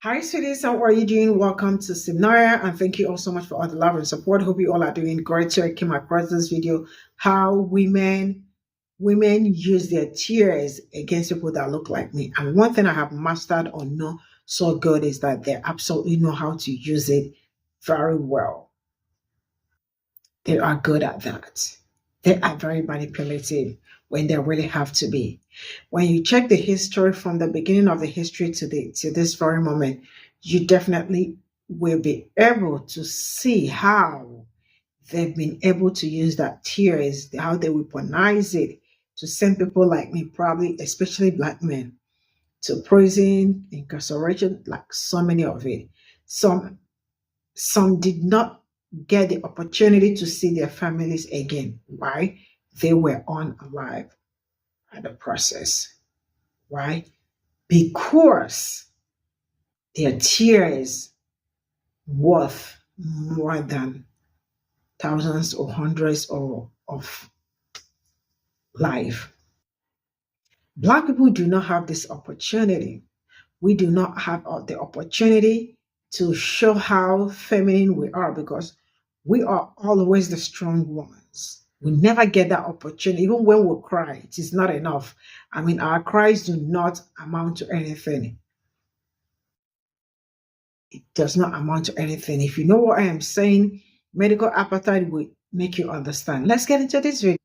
Hi, sweeties. How are you doing? Welcome to Cimnanya, and thank you all so much for all the love and support. Hope you all are doing great. So I came across this video how women use their tears against people that look like me. And one thing I have mastered or know so good is that they absolutely know how to use it very well. They are good at that. They are very manipulative when they really have to be. When you check the history from the beginning of the history to this very moment, you definitely will be able to see how they've been able to use that tears, how they weaponize it to send people like me, probably especially black men, to prison, incarceration, like so many of it. Some some did not get the opportunity to see their families again. Why? They were unalive at the process. Why? Because their tears worth more than thousands or hundreds of life. Black people do not have this opportunity. We do not have the opportunity to show how feminine we are because we are always the strong ones. We never get that opportunity. Even when we cry, it is not enough. I mean, our cries do not amount to anything. It does not amount to anything. If you know what I am saying, medical appetite will make you understand. Let's get into this video.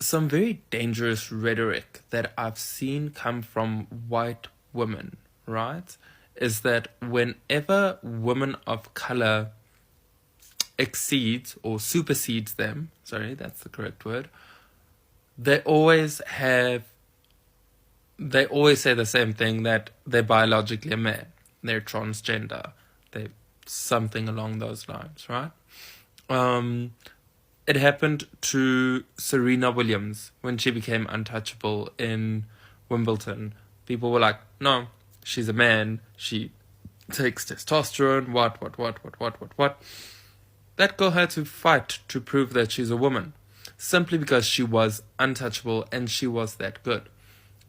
Some very dangerous rhetoric that I've seen come from white women, right, is that whenever women of color exceeds or supersedes them, sorry, that's the correct word, they always say the same thing, that they're biologically a man, they're transgender, they're something along those lines, right? It happened to Serena Williams when she became untouchable in Wimbledon. People were like, no, she's a man, she takes testosterone, what. That girl had to fight to prove that she's a woman, simply because she was untouchable and she was that good.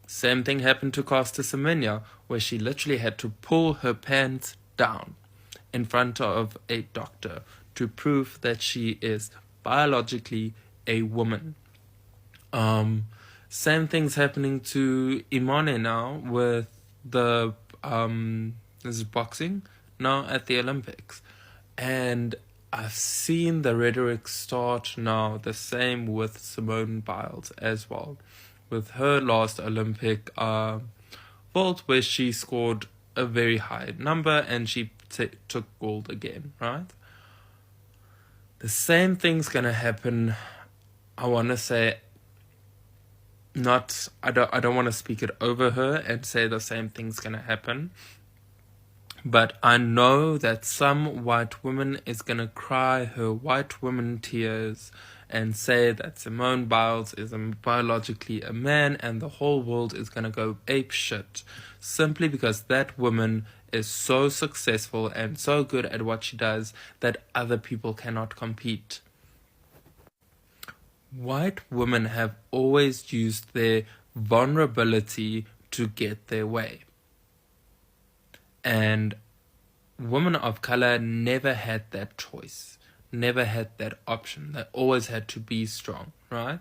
Same thing happened to Cimnanya, where she literally had to pull her pants down in front of a doctor to prove that she is biologically a woman. Same thing's happening to Imane now with the this is boxing now at the Olympics. And I've seen the rhetoric start now the same with Simone Biles as well, with her last Olympic vault, where she scored a very high number and she took gold again, right? The same thing's gonna happen. I want to say, I don't want to speak it over her and say the same thing's gonna happen, but I know that some white woman is gonna cry her white woman tears and say that Simone Biles is biologically a man, and the whole world is gonna go ape shit, simply because that woman is so successful and so good at what she does that other people cannot compete. White women have always used their vulnerability to get their way. And women of color never had that choice, never had that option. They always had to be strong, right?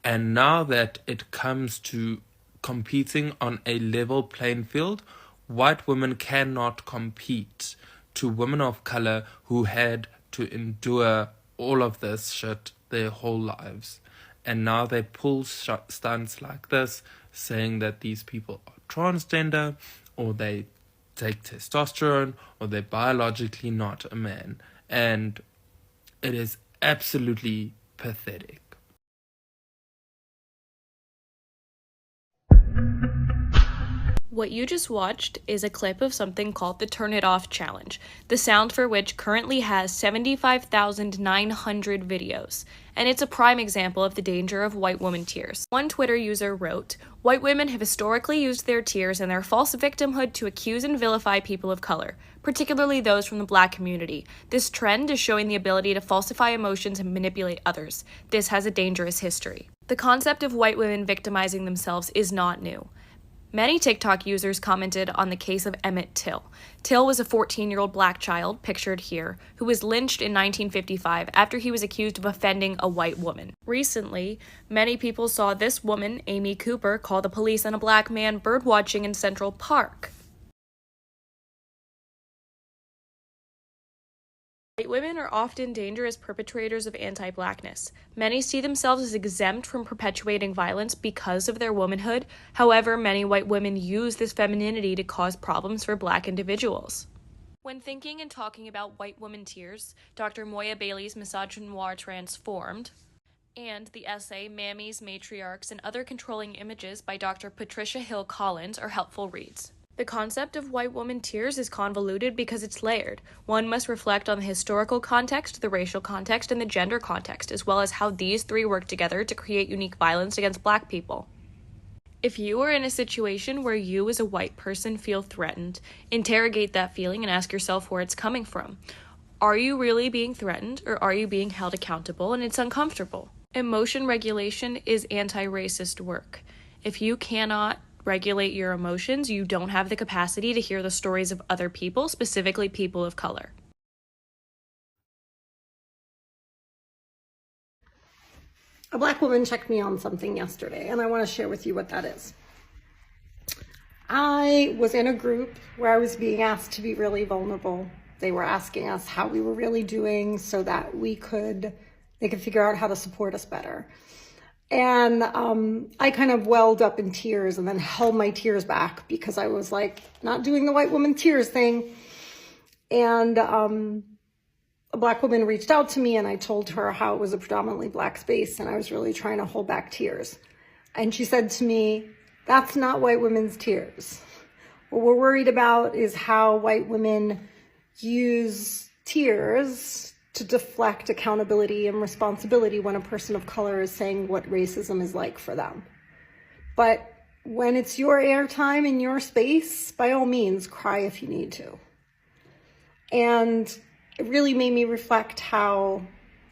And now that it comes to competing on a level playing field, white women cannot compete to women of color who had to endure all of this shit their whole lives. And now they pull stunts like this, saying that these people are transgender, or they take testosterone, or they're biologically not a man. And it is absolutely pathetic. What you just watched is a clip of something called the Turn It Off Challenge, the sound for which currently has 75,900 videos, and it's a prime example of the danger of white woman tears. One Twitter user wrote, "White women have historically used their tears and their false victimhood to accuse and vilify people of color, particularly those from the black community. This trend is showing the ability to falsify emotions and manipulate others. This has a dangerous history." The concept of white women victimizing themselves is not new. Many TikTok users commented on the case of Emmett Till. Till was a 14-year-old black child, pictured here, who was lynched in 1955 after he was accused of offending a white woman. Recently, many people saw this woman, Amy Cooper, call the police on a black man birdwatching in Central Park. White women are often dangerous perpetrators of anti-blackness. Many see themselves as exempt from perpetuating violence because of their womanhood. However, many white women use this femininity to cause problems for black individuals. When thinking and talking about white woman tears, Dr. Moya Bailey's Misogynoir Transformed and the essay Mammies, Matriarchs, and Other Controlling Images by Dr. Patricia Hill Collins are helpful reads. The concept of white woman tears is convoluted because it's layered. One must reflect on the historical context, the racial context, and the gender context, as well as how these three work together to create unique violence against black people. If you are in a situation where you as a white person feel threatened, interrogate that feeling and ask yourself where it's coming from. Are you really being threatened, or are you being held accountable and it's uncomfortable? Emotion regulation is anti-racist work. If you cannot regulate your emotions, you don't have the capacity to hear the stories of other people, specifically people of color. A black woman checked me on something yesterday, and I want to share with you what that is. I was in a group where I was being asked to be really vulnerable. They were asking us how we were really doing so that they could figure out how to support us better. And I kind of welled up in tears and then held my tears back because I was like not doing the white woman tears thing. And a black woman reached out to me and I told her how it was a predominantly black space and I was really trying to hold back tears. And she said to me, "That's not white women's tears. What we're worried about is how white women use tears to deflect accountability and responsibility when a person of color is saying what racism is like for them. But when it's your airtime in your space, by all means, cry if you need to." And it really made me reflect how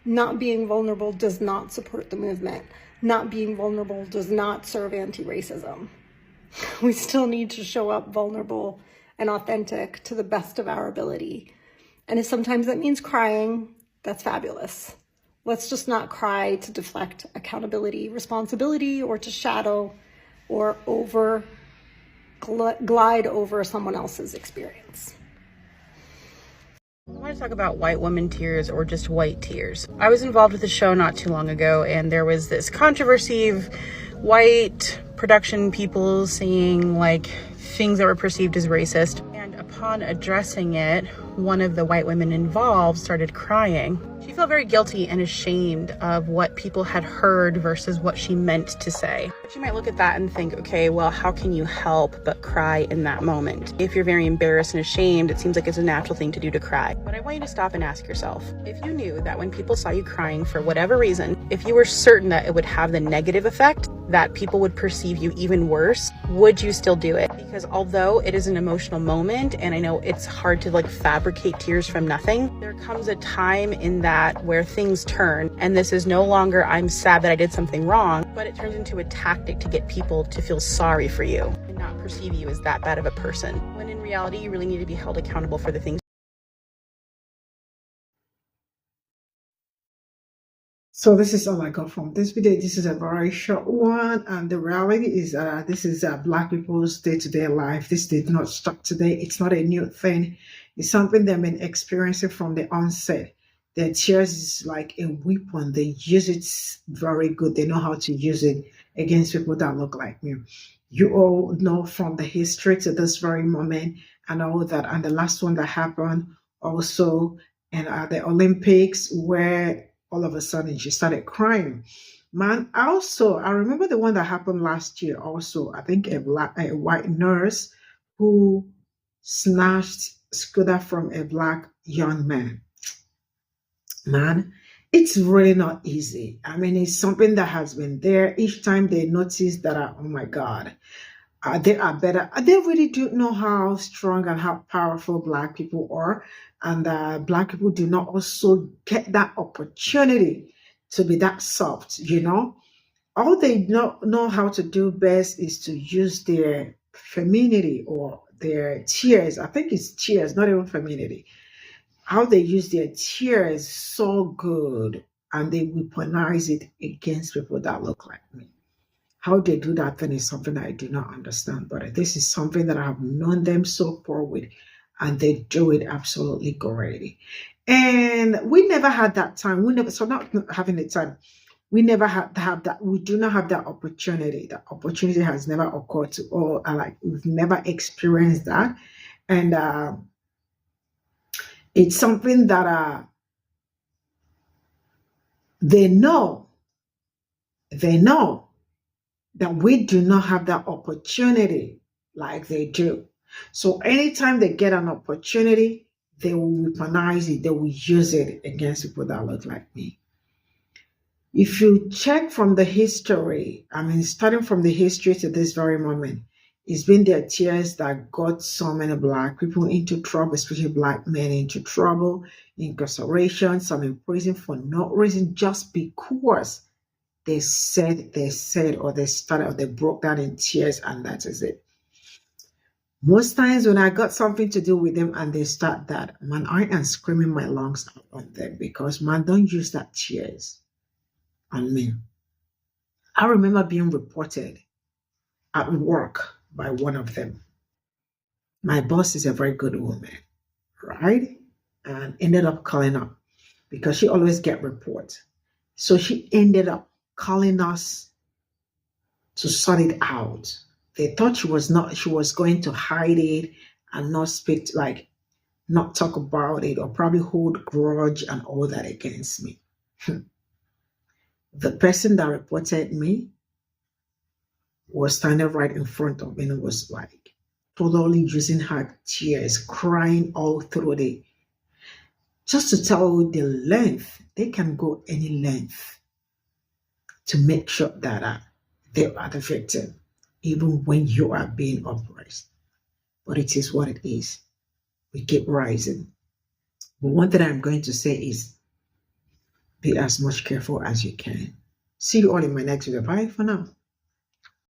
not being vulnerable does not support the movement. Not being vulnerable does not serve anti-racism. We still need to show up vulnerable and authentic to the best of our ability. And if sometimes that means crying, that's fabulous. Let's just not cry to deflect accountability, responsibility, or to shadow or glide over someone else's experience. I want to talk about white woman tears, or just white tears. I was involved with a show not too long ago, and there was this controversy of white production people saying like things that were perceived as racist. And upon addressing it, one of the white women involved started crying. She felt very guilty and ashamed of what people had heard versus what she meant to say. She might look at that and think, okay, well, how can you help but cry in that moment? If you're very embarrassed and ashamed, it seems like it's a natural thing to do to cry. But I want you to stop and ask yourself, if you knew that when people saw you crying for whatever reason, if you were certain that it would have the negative effect, that people would perceive you even worse, would you still do it? Because although it is an emotional moment, and I know it's hard to like fabricate tears from nothing, there comes a time in that where things turn, and this is no longer I'm sad that I did something wrong, but it turns into a tactic to get people to feel sorry for you and not perceive you as that bad of a person, when in reality you really need to be held accountable for the things. So this is all I got from this video. This is a very short one, and the reality is this is black people's day-to-day life. This did not start today. It's not a new thing. It's something they've been experiencing from the onset. Their tears is like a weapon. They use it very good. They know how to use it against people that look like me. You all know from the history to this very moment and all that. And the last one that happened also in the Olympics, where all of a sudden she started crying. Man, also, I remember the one that happened last year also. I think a white nurse who snatched scooter from a black young man. Man, it's really not easy. I mean, it's something that has been there. Each time they notice that, oh my God, they are better. They really do know how strong and how powerful black people are. And black people do not also get that opportunity to be that soft, you know. All they know how to do best is to use their femininity or their tears. I think it's tears, not even femininity. How they use their tears so good and they weaponize it against people that look like me. How they do that thing is something I do not understand, but this is something that I have known them so far with, and they do it absolutely great. And we never had that time. We never, so not having the time, we never had to have that. We do not have that opportunity. That opportunity has never occurred to all. Like we've never experienced that, and it's something that they know. They know that we do not have that opportunity like they do. So anytime they get an opportunity, they will weaponize it. They will use it against people that look like me. If you check from the history, I mean, starting from the history to this very moment, it's been their tears that got so many Black people into trouble, especially Black men into trouble, incarceration, some in prison for no reason, just because they said, or they started, or they broke down in tears, and that is it. Most times when I got something to do with them and they start that, man, I am screaming my lungs out on them because, man, don't use that tears on me. I remember being reported at work by one of them. My boss is a very good woman, right? And ended up calling up because she always get reports. So she ended up calling us to sort it out. They thought she was going to hide it and not speak, like not talk about it, or probably hold grudge and all that against me. The person that reported me was standing right in front of me and was like totally using her tears, crying all through the, just to tell you the length, they can go any length to make sure that they are the victim, even when you are being oppressed. But it is what it is. We keep rising. But one thing I'm going to say is be as much careful as you can. See you all in my next video. Bye for now.